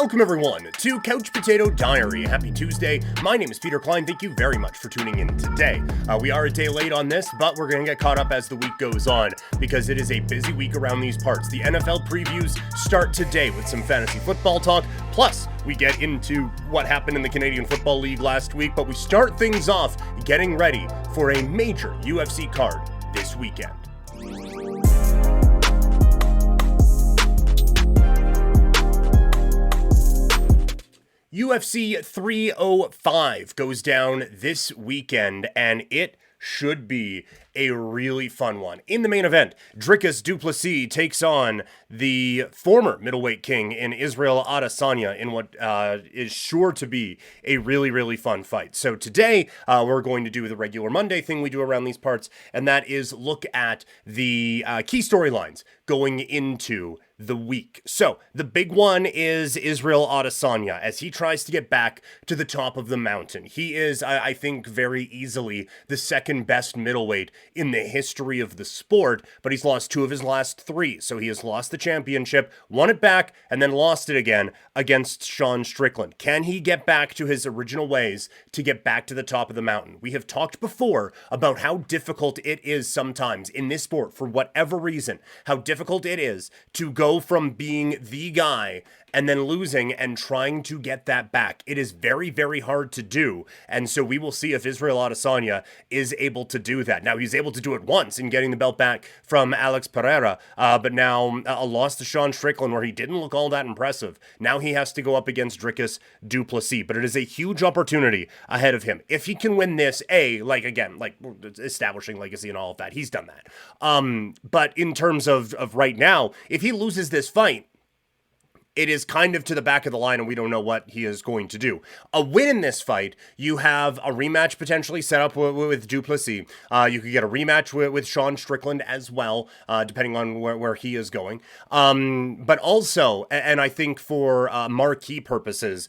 Welcome everyone to Couch Potato Diary. Happy Tuesday. My name is Peter Klein. Thank you very much for tuning in today. We are a day late on this, but we're going to get caught up as the week goes on because it is a busy week around these parts. The NFL previews start today with some fantasy football talk. Plus, we get into what happened in the Canadian Football League last week, but we start things off getting ready for a major UFC card this weekend. UFC 305 goes down this weekend, and it should be a really fun one. In the main event, Dricus Du Plessis takes on the former middleweight king in Israel Adesanya in what is sure to be a really, really fun fight. So today, we're going to do the regular Monday thing we do around these parts, and that is look at the key storylines going into the week. So the big one is Israel Adesanya as he tries to get back to the top of the mountain. He is, I think, very easily the second best middleweight in the history of the sport, but he's lost 2 of his last 3. So he has lost the championship, won it back, and then lost it again against Sean Strickland. Can he get back to his original ways to get back to the top of the mountain? We have talked before about how difficult it is sometimes in this sport, for whatever reason, how difficult it is to go from being the guy and then losing and trying to get that back. It is very, very hard to do. And so we will see if Israel Adesanya is able to do that. Now, he's able to do it once in getting the belt back from Alex Pereira, but now a loss to Sean Strickland where he didn't look all that impressive. Now he has to go up against Dricus Du Plessis, but it is a huge opportunity ahead of him. If he can win this, establishing legacy and all of that, he's done that. But in terms of right now, if he loses this fight, it is kind of to the back of the line and we don't know what he is going to do. A win in this fight, you have a rematch potentially set up with Du Plessis. You could get a rematch with Sean Strickland as well, depending on where he is going. But also, and I think for marquee purposes,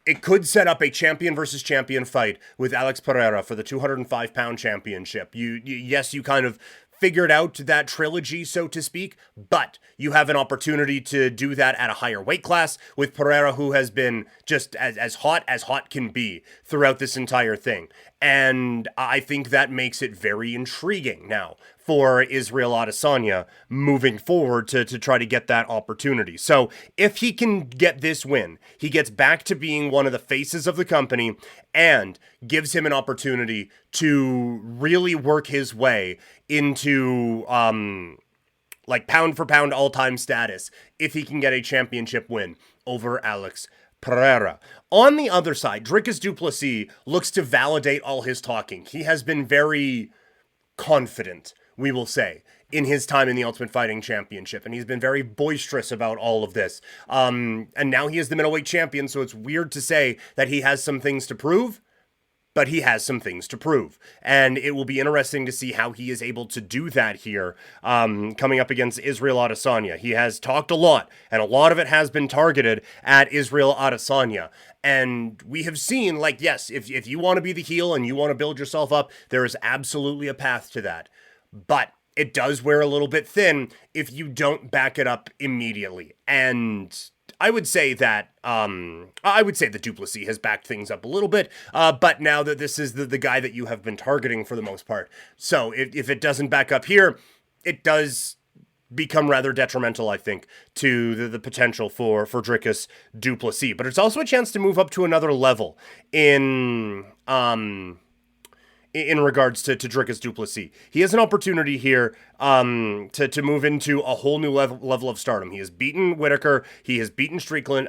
it could set up a champion versus champion fight with Alex Pereira for the 205-pound championship. Yes, you kind of figured out that trilogy, so to speak, but you have an opportunity to do that at a higher weight class with Pereira, who has been just as hot can be throughout this entire thing. And I think that makes it very intriguing now for Israel Adesanya moving forward to try to get that opportunity. So if he can get this win, he gets back to being one of the faces of the company and gives him an opportunity to really work his way into pound for pound all-time status if he can get a championship win over Alex Pereira. On the other side, Dricus Du Plessis looks to validate all his talking. He has been very confident, we will say, in his time in the Ultimate Fighting Championship, and he's been very boisterous about all of this. And now he is the middleweight champion, so it's weird to say that he has some things to prove, but he has some things to prove. And it will be interesting to see how he is able to do that here, coming up against Israel Adesanya. He has talked a lot, and a lot of it has been targeted at Israel Adesanya. And we have seen, yes, if you want to be the heel and you want to build yourself up, there is absolutely a path to that. But it does wear a little bit thin if you don't back it up immediately. And I would say that Du Plessis has backed things up a little bit, but now that this is the guy that you have been targeting for the most part. So if it doesn't back up here, it does become rather detrimental, I think, to the potential for Dricus Du Plessis. But it's also a chance to move up to another level in regards to Dricus Du Plessis. He has an opportunity here to move into a whole new level of stardom. He has beaten Whitaker. He has beaten Strickland.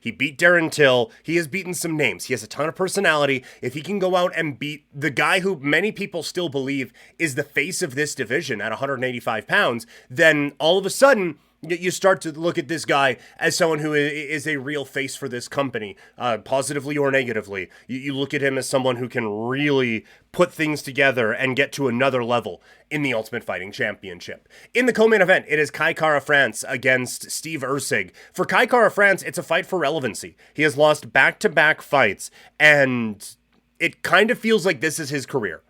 He beat Darren Till. He has beaten some names. He has a ton of personality. If he can go out and beat the guy who many people still believe is the face of this division at 185 pounds, then all of a sudden you start to look at this guy as someone who is a real face for this company, positively or negatively. You look at him as someone who can really put things together and get to another level in the Ultimate Fighting Championship. In the co-main event, it is Kai Kara-France against Steve Erceg. For Kai Kara-France, it's a fight for relevancy. He has lost back-to-back fights, and it kind of feels like this is his career,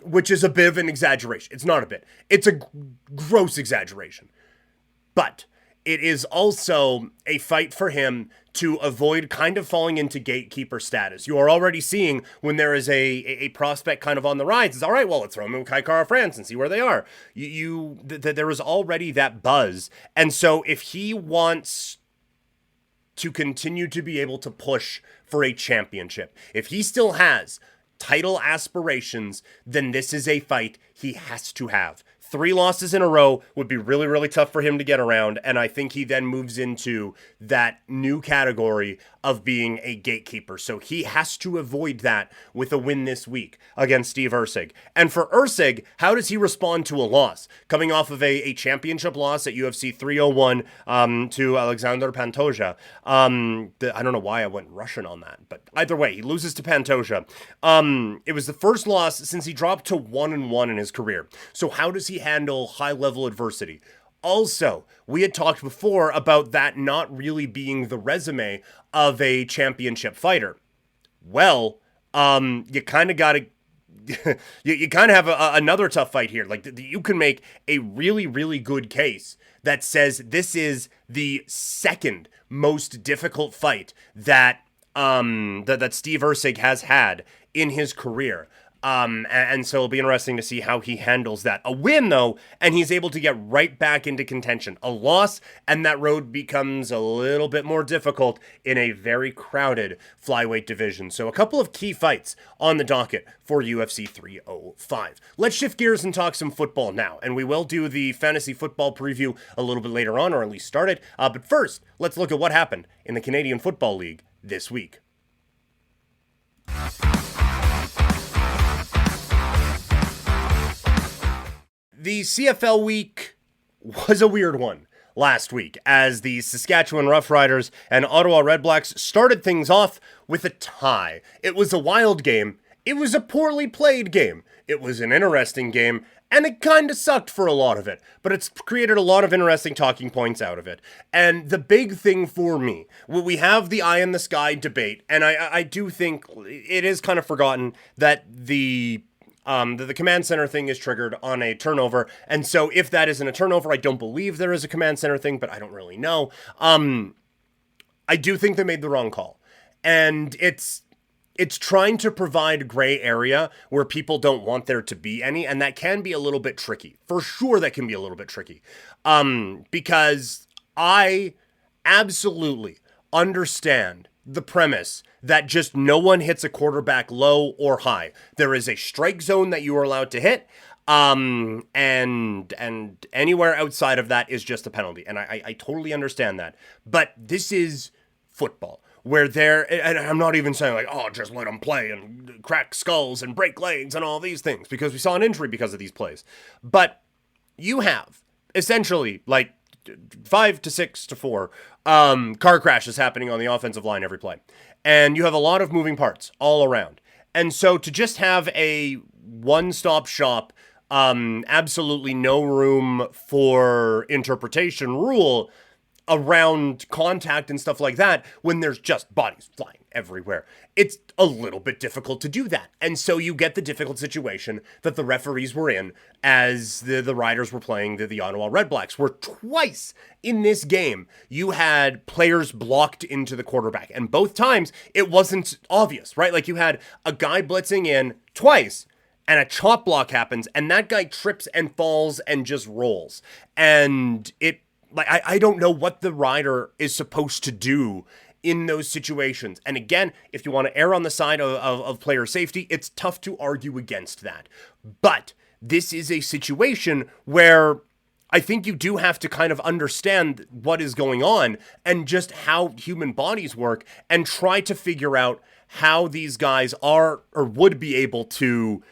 which is a bit of an exaggeration. It's not a bit. It's a gross exaggeration. But it is also a fight for him to avoid kind of falling into gatekeeper status. You are already seeing when there is a prospect kind of on the rise, it's all right, well, let's throw him in Kai Kara France and see where they are. There is already that buzz. And so if he wants to continue to be able to push for a championship, if he still has title aspirations, then this is a fight he has to have. 3 losses in a row would be really, really tough for him to get around, and I think he then moves into that new category of being a gatekeeper. So he has to avoid that with a win this week against Steve Erceg. And for Erceg, how does he respond to a loss? Coming off of a championship loss at UFC 301 to Alexander Pantoja. I don't know why I went Russian on that, but either way, he loses to Pantoja. It was the first loss since he dropped to 1-1 in his career. So how does he handle high-level adversity? Also, we had talked before about that not really being the resume of a championship fighter. Well, you kind of got to you kind of have another tough fight here. Like, you can make a really, really good case that says this is the second most difficult fight that that Steve Erceg has had in his career. And so it'll be interesting to see how he handles that. A win, though, and he's able to get right back into contention. A loss, and that road becomes a little bit more difficult in a very crowded flyweight division. So a couple of key fights on the docket for UFC 305. Let's shift gears and talk some football now, and we will do the fantasy football preview a little bit later on, or at least start it. But first, let's look at what happened in the Canadian Football League this week. The CFL week was a weird one last week, as the Saskatchewan Roughriders and Ottawa Redblacks started things off with a tie. It was a wild game. It was a poorly played game. It was an interesting game, and it kind of sucked for a lot of it, but it's created a lot of interesting talking points out of it. And the big thing for me, we have the eye in the sky debate, and I do think it is kind of forgotten that the command center thing is triggered on a turnover. And so if that isn't a turnover, I don't believe there is a command center thing, but I don't really know. I do think they made the wrong call. And it's trying to provide gray area where people don't want there to be any. And that can be a little bit tricky. For sure, that can be a little bit tricky. Because I absolutely understand the premise that just no one hits a quarterback low or high. There is a strike zone that you are allowed to hit, and anywhere outside of that is just a penalty. And I totally understand that. But this is football, where and I'm not even saying like, oh, just let them play and crack skulls and break legs and all these things, because we saw an injury because of these plays. But you have essentially like 5 to 6 to 4 car crashes happening on the offensive line every play. And you have a lot of moving parts all around. And so to just have a one-stop shop, absolutely no room for interpretation rule around contact and stuff like that when there's just bodies flying everywhere, it's a little bit difficult to do that. And so you get the difficult situation that the referees were in as the Riders were playing the Ottawa Redblacks, where twice in this game you had players blocked into the quarterback, and both times it wasn't obvious, right? Like you had a guy blitzing in twice and a chop block happens and that guy trips and falls and just rolls. And I don't know what the rider is supposed to do in those situations. And again, if you want to err on the side of player safety, it's tough to argue against that. But this is a situation where I think you do have to kind of understand what is going on and just how human bodies work and try to figure out how these guys are or would be able to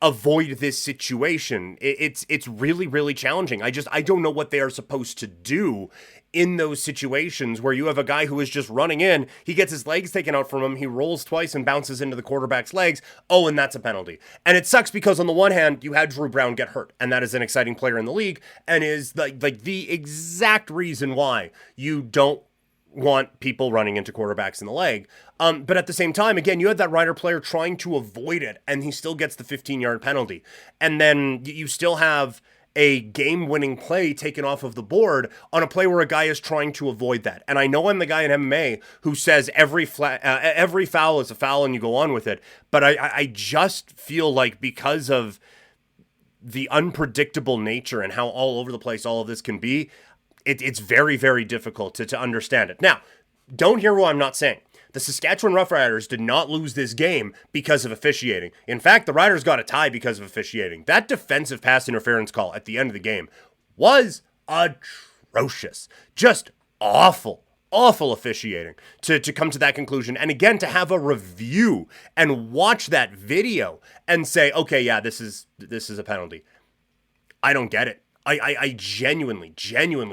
avoid this situation. It's really, really challenging. I don't know what they are supposed to do in those situations where you have a guy who is just running in, he gets his legs taken out from him, he rolls twice and bounces into the quarterback's legs. Oh, and that's a penalty. And it sucks because on the one hand, you had Drew Brown get hurt, and that is an exciting player in the league and is like the exact reason why you don't want people running into quarterbacks in the leg. But at the same time, again, you had that Rider player trying to avoid it, and he still gets the 15-yard penalty. And then you still have a game-winning play taken off of the board on a play where a guy is trying to avoid that. And I know I'm the guy in MMA who says every foul is a foul and you go on with it, but I just feel like because of the unpredictable nature and how all over the place all of this can be, it's very, very difficult to understand it. Now, don't hear what I'm not saying. The Saskatchewan Roughriders did not lose this game because of officiating. In fact, the Riders got a tie because of officiating. That defensive pass interference call at the end of the game was atrocious. Just awful officiating to come to that conclusion. And again, to have a review and watch that video and say, okay, yeah, this is a penalty. I don't get it. I genuinely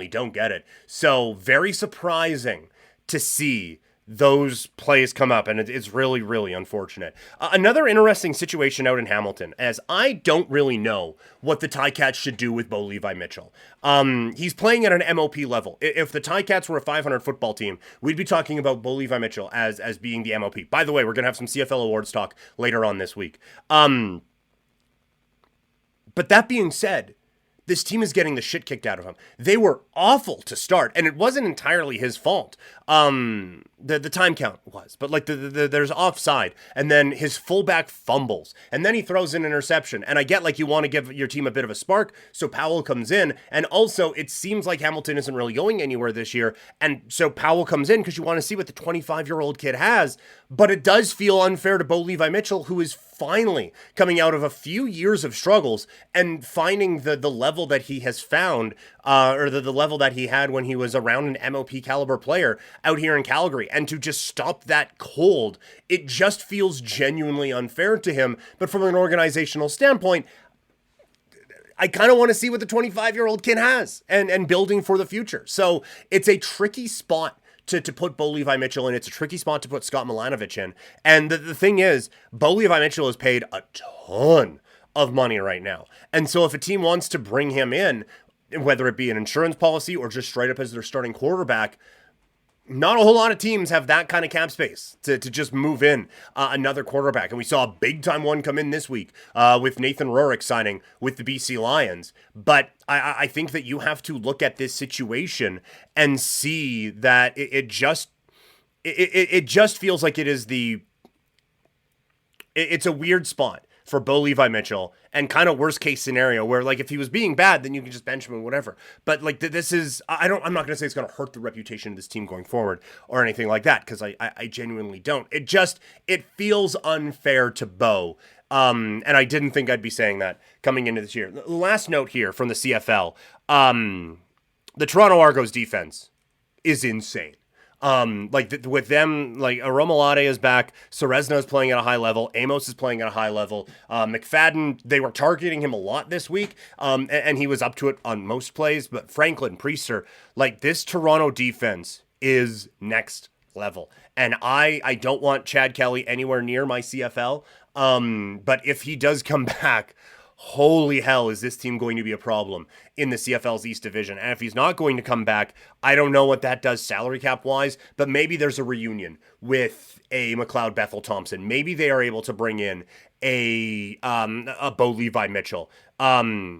don't get it. So very surprising to see those plays come up, and it's really, really unfortunate. Another interesting situation out in Hamilton, as I don't really know what the Ticats should do with Bo Levi Mitchell. He's playing at an MOP level. If the Ticats were a 500 football team, we'd be talking about Bo Levi Mitchell as being the MOP. By the way, we're going to have some CFL awards talk later on this week. But that being said, this team is getting the shit kicked out of him. They were awful to start, and it wasn't entirely his fault. The time count was, but like there's offside, and then his fullback fumbles, and then he throws an interception. And I get like you want to give your team a bit of a spark, so Powell comes in, and also it seems like Hamilton isn't really going anywhere this year, and so Powell comes in because you want to see what the 25-year-old kid has. But it does feel unfair to Bo Levi Mitchell, who is finally coming out of a few years of struggles and finding the level that he has found, or the level that he had when he was around an MOP caliber player out here in Calgary, and to just stop that cold, it just feels genuinely unfair to him. But from an organizational standpoint, I kind of want to see what the 25-year-old kid has and building for the future. So it's a tricky spot to put Bo Levi Mitchell in. It's a tricky spot to put Scott Milanovic in. And the thing is, Bo Levi Mitchell is paid a ton of money right now. And so if a team wants to bring him in, whether it be an insurance policy or just straight up as their starting quarterback, not a whole lot of teams have that kind of cap space to just move in another quarterback. And we saw a big-time one come in this week with Nathan Rourke signing with the BC Lions. But I think that you have to look at this situation and see that it just feels like it's a weird spot for Bo Levi Mitchell, and kind of worst case scenario where like if he was being bad, then you can just bench him or whatever. But like this is, I'm not going to say it's going to hurt the reputation of this team going forward or anything like that, because I genuinely don't. It feels unfair to Bo. And I didn't think I'd be saying that coming into this year. Last note here from the CFL, the Toronto Argos defense is insane. With them, like Aromalade is back, Serezna is playing at a high level, Amos is playing at a high level, McFadden, they were targeting him a lot this week, and he was up to it on most plays, but Franklin, Priester, like this Toronto defense is next level, and I don't want Chad Kelly anywhere near my CFL, but if he does come back, holy hell, is this team going to be a problem in the CFL's East Division? And if he's not going to come back, I don't know what that does salary cap wise, but maybe there's a reunion with a McLeod Bethel Thompson. Maybe they are able to bring in a Bo Levi Mitchell. It'll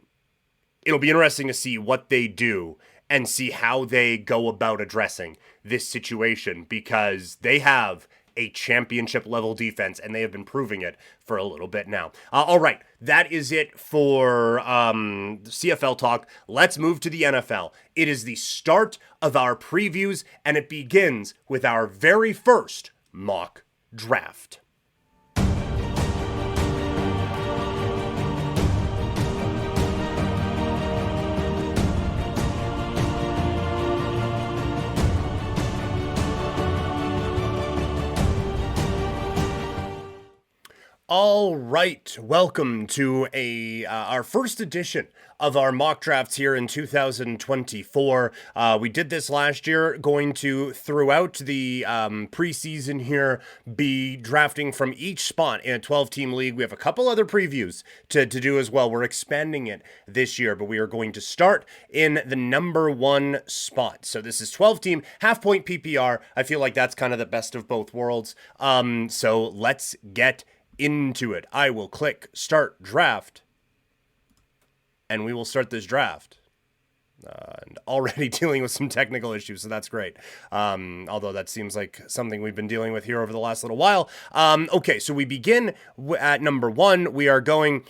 be interesting to see what they do and see how they go about addressing this situation, because they have a championship level defense, and they have been proving it for a little bit now. All right, that is it for CFL talk. Let's move to the NFL. It is the start of our previews, and it begins with our very first mock draft. All right, welcome to our first edition of our mock drafts here in 2024. We did this last year, going to, throughout the preseason here, be drafting from each spot in a 12-team league. We have a couple other previews to do as well. We're expanding it this year, but we are going to start in the number 1 spot. So this is 12-team, half-point PPR. I feel like that's kind of the best of both worlds. So let's get into it. I will click start draft, and we will start this draft. And already dealing with some technical issues, so that's great. Although that seems like something we've been dealing with here over the last little while. Okay, so we begin at number 1. We are going...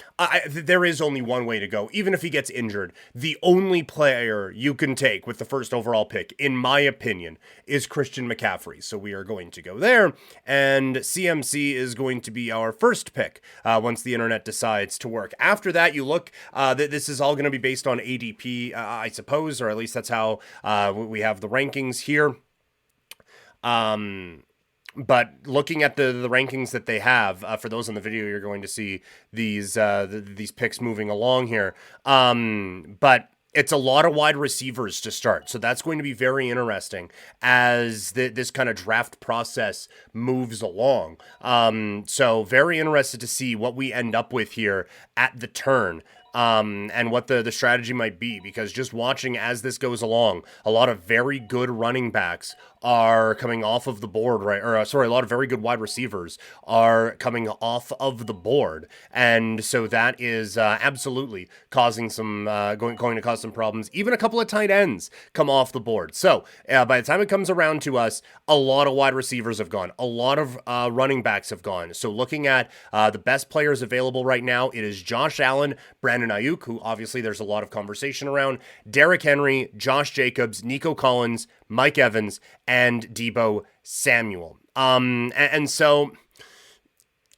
there is only one way to go. Even if he gets injured, the only player you can take with the first overall pick, in my opinion, is Christian McCaffrey. So we are going to go there, and CMC is going to be our first pick once the internet decides to work. After that, you look... this is all going to be based on ADP, I suppose, or at least that's how we have the rankings here. But looking at the rankings that they have, for those in the video, you're going to see these picks moving along here. But it's a lot of wide receivers to start, so that's going to be very interesting as this kind of draft process moves along. So very interested to see what we end up with here at the turn. And what the strategy might be, because just watching as this goes along, a lot of very good running backs are coming off of the board, right? Or a lot of very good wide receivers are coming off of the board, and so that is absolutely causing some going to cause some problems. Even a couple of tight ends come off the board. So by the time it comes around to us, a lot of wide receivers have gone, a lot of running backs have gone. So looking at the best players available right now, it is Josh Allen, Brandon Ayuk, who obviously there's a lot of conversation around, Derrick Henry, Josh Jacobs, Nico Collins, Mike Evans, and Deebo Samuel. And so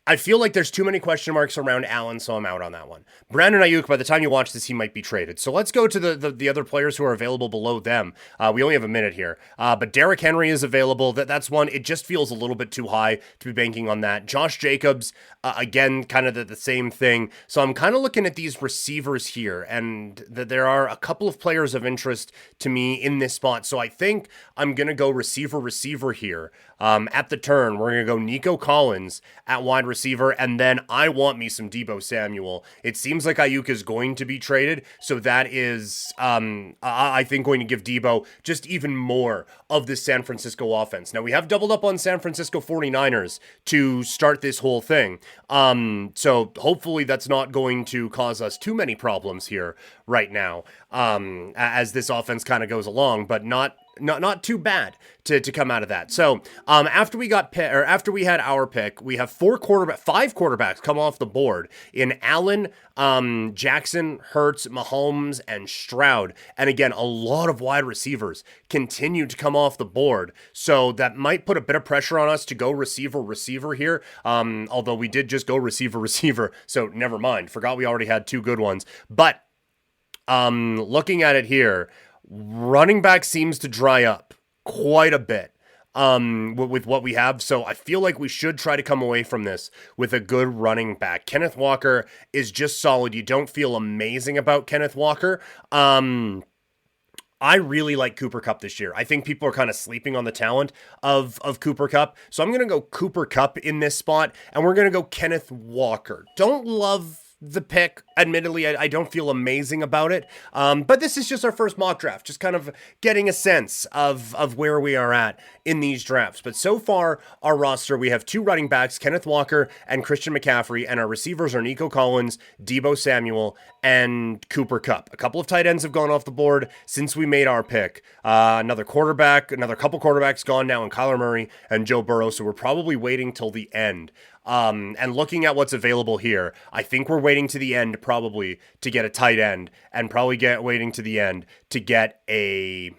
I feel like there's too many question marks around Allen, so I'm out on that one. Brandon Ayuk, by the time you watch this, he might be traded. So let's go to the other players who are available below them. We only have a minute here. But Derrick Henry is available. That's one. It just feels a little bit too high to be banking on that. Josh Jacobs, again, kind of the same thing. So I'm kind of looking at these receivers here, and there are a couple of players of interest to me in this spot. So I think I'm going to go receiver here. At the turn, we're going to go Nico Collins at wide receiver, and then I want me some Deebo Samuel. It seems like Ayuk is going to be traded, so that is, I think, going to give Deebo just even more of this San Francisco offense. Now, we have doubled up on San Francisco 49ers to start this whole thing, so hopefully that's not going to cause us too many problems here right now, as this offense kind of goes along, but not too bad to come out of that. So after we had our pick, we have 5 quarterbacks come off the board in Allen, Jackson, Hurts, Mahomes, and Stroud. And again, a lot of wide receivers continue to come off the board. So that might put a bit of pressure on us to go receiver here. Although we did just go receiver. So never mind. Forgot we already had 2 good ones. But looking at it here, running back seems to dry up quite a bit with what we have. So I feel like we should try to come away from this with a good running back. Kenneth Walker is just solid. You don't feel amazing about Kenneth Walker. I really like Cooper Kupp this year. I think people are kind of sleeping on the talent of Cooper Kupp. So I'm going to go Cooper Kupp in this spot, and we're going to go Kenneth Walker. Don't love the pick. Admittedly, I don't feel amazing about it. But this is just our first mock draft, just kind of getting a sense of where we are at in these drafts. But so far, our roster, we have 2 running backs, Kenneth Walker and Christian McCaffrey, and our receivers are Nico Collins, Deebo Samuel, and Cooper Kupp. A couple of tight ends have gone off the board since we made our pick. Another couple quarterbacks gone now in Kyler Murray and Joe Burrow, so we're probably waiting till the end. And looking at what's available here, I think we're waiting to the end probably to get a tight end, and probably waiting to the end to get a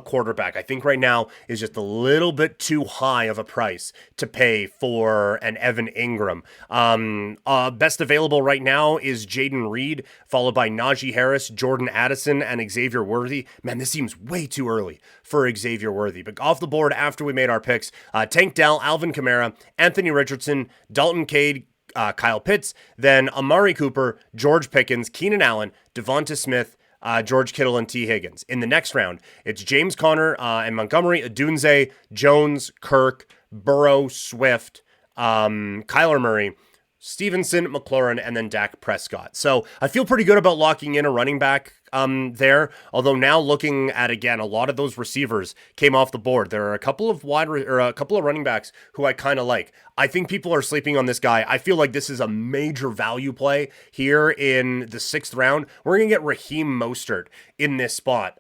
quarterback. I think right now is just a little bit too high of a price to pay for an Evan Ingram. Best available right now is Jaden Reed, followed by Najee Harris, Jordan Addison, and Xavier Worthy. Man, this seems way too early for Xavier Worthy. But off the board after we made our picks, Tank Dell, Alvin Kamara, Anthony Richardson, Dalton Cade, Kyle Pitts, then Amari Cooper, George Pickens, Keenan Allen, Devonta Smith, George Kittle, and T. Higgins. In the next round, it's James Conner and Montgomery, Adunze, Jones, Kirk, Burrow, Swift, Kyler Murray, Stevenson, McLaurin, and then Dak Prescott. So I feel pretty good about locking in a running back there. Although now looking at, again, a lot of those receivers came off the board. There are a couple of a couple of running backs who I kind of like. I think people are sleeping on this guy. I feel like this is a major value play here in the 6th round. We're going to get Raheem Mostert in this spot.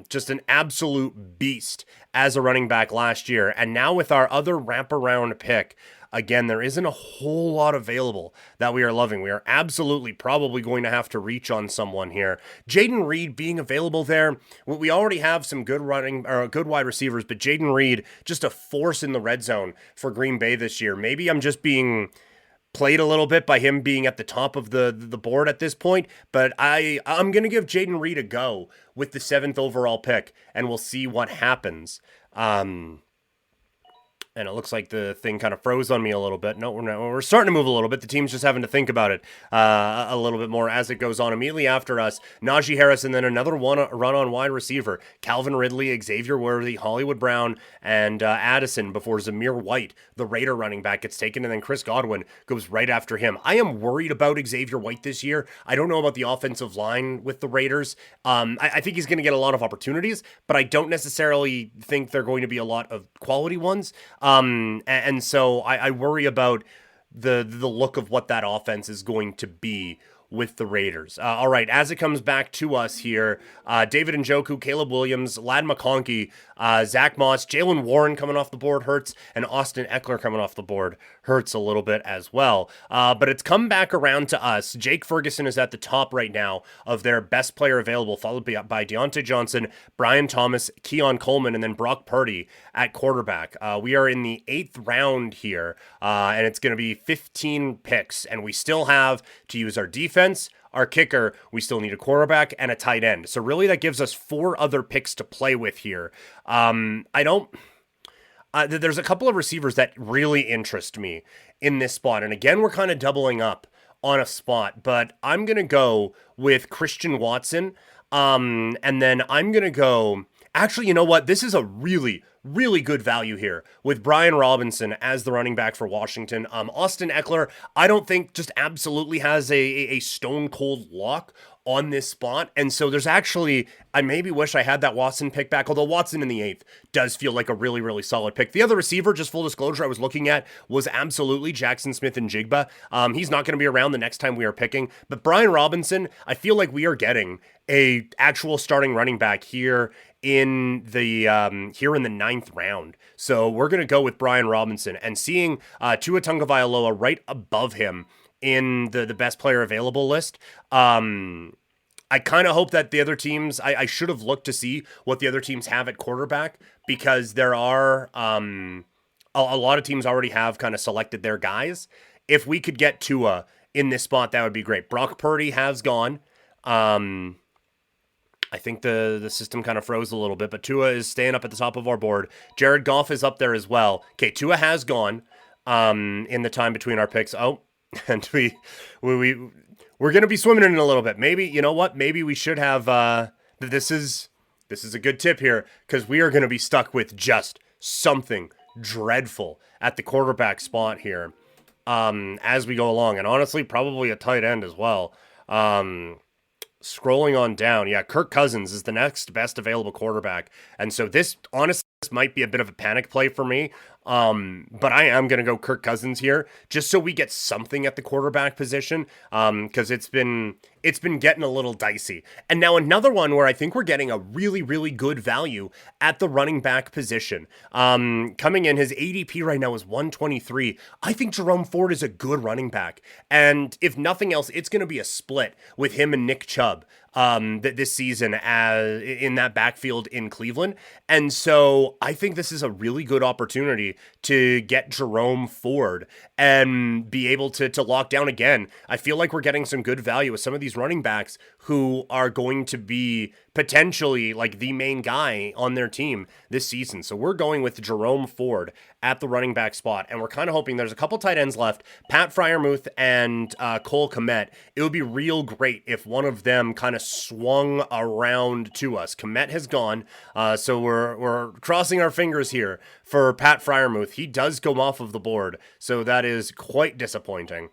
Just an absolute beast as a running back last year. And now with our other wraparound pick, again, there isn't a whole lot available that we are loving. We are absolutely probably going to have to reach on someone here. Jayden Reed being available there. We already have some good good wide receivers, but Jayden Reed, just a force in the red zone for Green Bay this year. Maybe I'm just being played a little bit by him being at the top of the board at this point, but I'm going to give Jayden Reed a go with the 7th overall pick, and we'll see what happens. And it looks like the thing kind of froze on me a little bit. No, we're starting to move a little bit. The team's just having to think about it a little bit more as it goes on. Immediately after us, Najee Harris, and then another run on wide receiver. Calvin Ridley, Xavier Worthy, Hollywood Brown, and Addison before Zamir White, the Raider running back, gets taken, and then Chris Godwin goes right after him. I am worried about Xavier White this year. I don't know about the offensive line with the Raiders. I think he's going to get a lot of opportunities, but I don't necessarily think they're going to be a lot of quality ones. And so I worry about the look of what that offense is going to be with the Raiders. All right, as it comes back to us here, David Njoku, Caleb Williams, Ladd McConkey, Zach Moss, Jaylen Warren coming off the board hurts, and Austin Eckler coming off the board hurts a little bit as well. But it's come back around to us. Jake Ferguson is at the top right now of their best player available, followed by Deontay Johnson, Brian Thomas, Keon Coleman, and then Brock Purdy at quarterback. We are in the 8th round here, and it's going to be 15 picks, and we still have to use our defense, our kicker, we still need a quarterback, and a tight end. So really that gives us 4 other picks to play with here. There's a couple of receivers that really interest me in this spot. And again, we're kind of doubling up on a spot, but I'm going to go with Christian Watson. And then I'm going to go, actually, you know what? This is a really good value here with Brian Robinson as the running back for Washington. Austin Eckler, I don't think just absolutely has a stone cold lock on this spot. And so there's actually, I maybe wish I had that Watson pick back, although Watson in the 8th does feel like a really solid pick. The other receiver, just full disclosure, I was looking at was absolutely Jackson Smith and Jigba. He's not going to be around the next time we are picking, but Brian Robinson, I feel like we are getting a actual starting running back here in the 9th round. So we're going to go with Brian Robinson, and seeing Tua Tagovailoa right above him in the best player available list. I kind of hope that the other teams, I should have looked to see what the other teams have at quarterback, because there are a lot of teams already have kind of selected their guys. If we could get Tua in this spot, that would be great. Brock Purdy has gone. I think the system kind of froze a little bit, but Tua is staying up at the top of our board. Jared Goff is up there as well. Okay, Tua has gone in the time between our picks. Oh, and we're going to be swimming in it a little bit. Maybe, you know what? Maybe we should have, this is a good tip here, because we are going to be stuck with just something dreadful at the quarterback spot here as we go along. And honestly, probably a tight end as well. Scrolling on down, yeah, Kirk Cousins is the next best available quarterback. And so this, honestly, this might be a bit of a panic play for me. But I am going to go Kirk Cousins here, just so we get something at the quarterback position, because it's been getting a little dicey. And now another one where I think we're getting a really good value at the running back position. Coming in, his ADP right now is 123. I think Jerome Ford is a good running back, and if nothing else, it's going to be a split with him and Nick Chubb this season in that backfield in Cleveland. And so I think this is a really good opportunity to get Jerome Ford and be able to lock down again. I feel like we're getting some good value with some of these running backs who are going to be potentially like the main guy on their team this season. So we're going with Jerome Ford at the running back spot, and we're kind of hoping there's a couple tight ends left, Pat Freiermuth and Cole Kmet. It would be real great if one of them kind of swung around to us. Kmet has gone, so we're crossing our fingers here for Pat Freiermuth. He does go off of the board, so that is quite disappointing.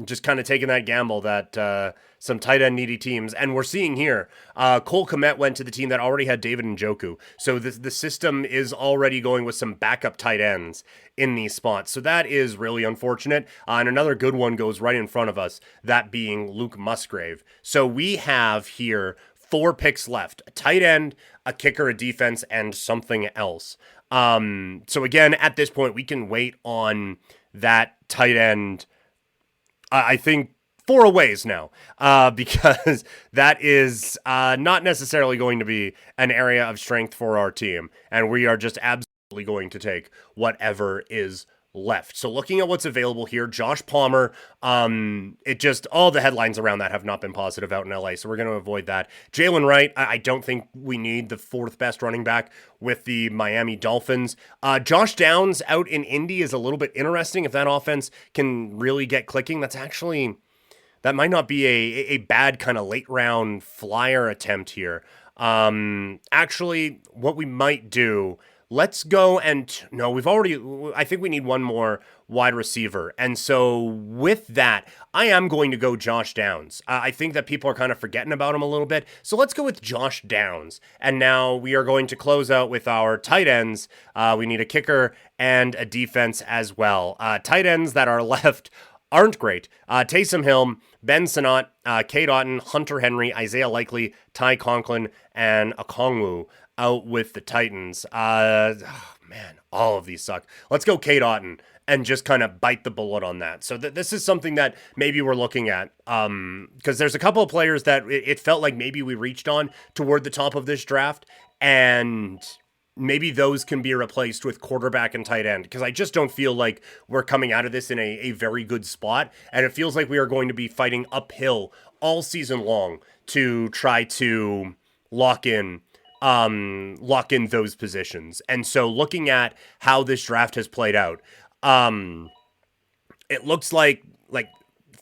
just kind of taking that gamble that some tight end needy teams, and we're seeing here, Cole Kmet went to the team that already had David Njoku. So the system is already going with some backup tight ends in these spots. So that is really unfortunate. And another good one goes right in front of us, that being Luke Musgrave. So we have here 4 picks left: a tight end, a kicker, a defense, and something else. So again, at this point, we can wait on that tight end, I think, 4 aways now, because that is not necessarily going to be an area of strength for our team, and we are just absolutely going to take whatever is left. So looking at what's available here, Josh Palmer, all the headlines around that have not been positive out in LA, so we're going to avoid that. Jalen Wright, I don't think we need the 4th best running back with the Miami Dolphins. Josh Downs out in Indy is a little bit interesting. If that offense can really get clicking, that might not be a bad kind of late round flyer attempt here. Actually, what we might do, let's go I think we need one more wide receiver. And so with that, I am going to go Josh Downs. I think that people are kind of forgetting about him a little bit. So let's go with Josh Downs. And now we are going to close out with our tight ends. We need a kicker and a defense as well. Tight ends that are left aren't great. Taysom Hill, Ben Sinnott, Cade Otton, Hunter Henry, Isaiah Likely, Ty Conklin, and Okongwu out with the Titans. Man, all of these suck. Let's go Cade Otton and just kind of bite the bullet on that. So this is something that maybe we're looking at, because there's a couple of players that it felt like maybe we reached on toward the top of this draft, and maybe those can be replaced with quarterback and tight end, because I just don't feel like we're coming out of this in a very good spot, and it feels like we are going to be fighting uphill all season long to try to lock in those positions. And so looking at how this draft has played out, it looks like 4th,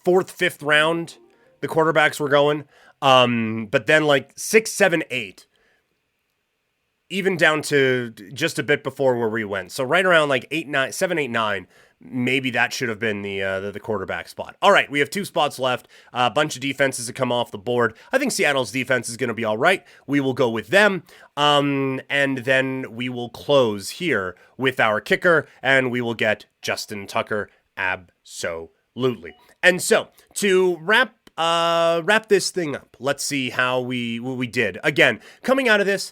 5th round, the quarterbacks were going, but then 6, 7, 8, even down to just a bit before where we went. So right around 8, 9, 7, 8, 9, maybe that should have been the quarterback spot. All right, we have 2 spots left. A bunch of defenses that come off the board. I think Seattle's defense is going to be all right. We will go with them. And then we will close here with our kicker, and we will get Justin Tucker. Absolutely. And so to wrap this thing up, let's see how we did. Again, coming out of this,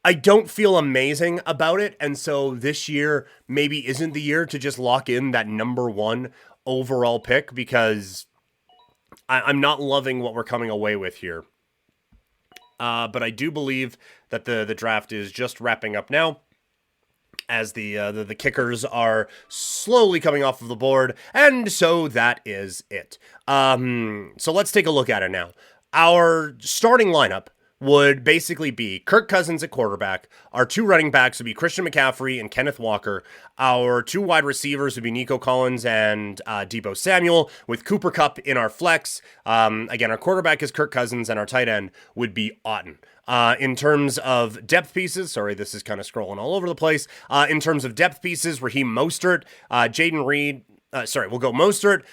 I don't feel amazing about it, and so this year maybe isn't the year to just lock in that number 1 overall pick, because I'm not loving what we're coming away with here. But I do believe that the draft is just wrapping up now, as the kickers are slowly coming off of the board, and so that is it. So let's take a look at it now. Our starting lineup would basically be Kirk Cousins at quarterback. Our 2 running backs would be Christian McCaffrey and Kenneth Walker. Our 2 wide receivers would be Nico Collins and Deebo Samuel, with Cooper Kupp in our flex. Again, our quarterback is Kirk Cousins, and our tight end would be Otton. In terms of depth pieces, sorry, this is kind of scrolling all over the place. In terms of depth pieces, Raheem Mostert, Jaden Reed, we'll go Mostert,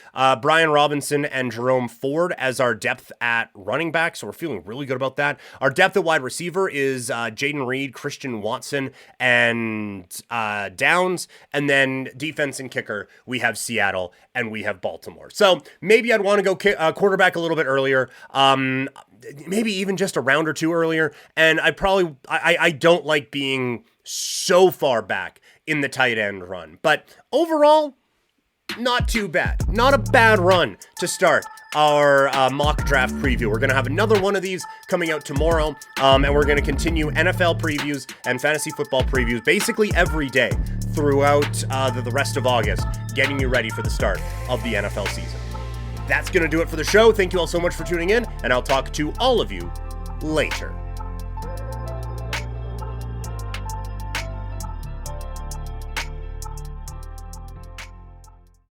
Brian Robinson, and Jerome Ford as our depth at running back, so we're feeling really good about that. Our depth at wide receiver is Jaden Reed, Christian Watson, and Downs, and then defense and kicker, we have Seattle, and we have Baltimore. So maybe I'd want to go quarterback a little bit earlier, maybe even just a round or 2 earlier, and I don't like being so far back in the tight end run, but overall, not too bad. Not a bad run to start our mock draft preview. We're going to have another one of these coming out tomorrow, and we're going to continue NFL previews and fantasy football previews basically every day throughout the rest of August, getting you ready for the start of the NFL season. That's going to do it for the show. Thank you all so much for tuning in, and I'll talk to all of you later.